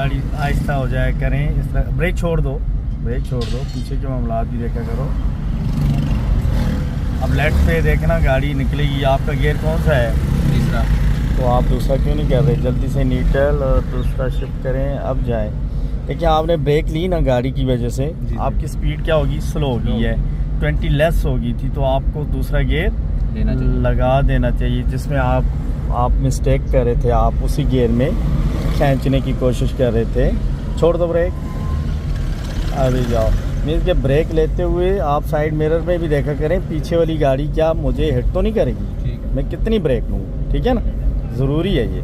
गाड़ी आहिस्ता हो जाए करें इस तरह। ब्रेक छोड़ दो, पीछे के मामलात भी देखा करो। अब लेफ्ट पे देखना गाड़ी निकलेगी। आपका गियर कौन सा है? तीसरा। तो आप दूसरा क्यों नहीं कर रहे? जल्दी से न्यूट्रल और दूसरा शिफ्ट करें, अब जाए। देखिए आपने ब्रेक ली ना गाड़ी की वजह से, आपकी स्पीड क्या होगी? स्लो हो गई है, 20 लेस हो गई थी। तो आपको दूसरा गियर लगा देना चाहिए। जिसमें आप मिस्टेक कर रहे थे, आप उसी गियर में खींचने की कोशिश कर रहे थे। छोड़ दो ब्रेक, अभी जाओ। मीन्स के ब्रेक लेते हुए आप साइड मिरर में भी देखा करें पीछे वाली गाड़ी क्या मुझे हिट तो नहीं करेगी, मैं कितनी ब्रेक लूँ, ठीक है ना? ज़रूरी है ये।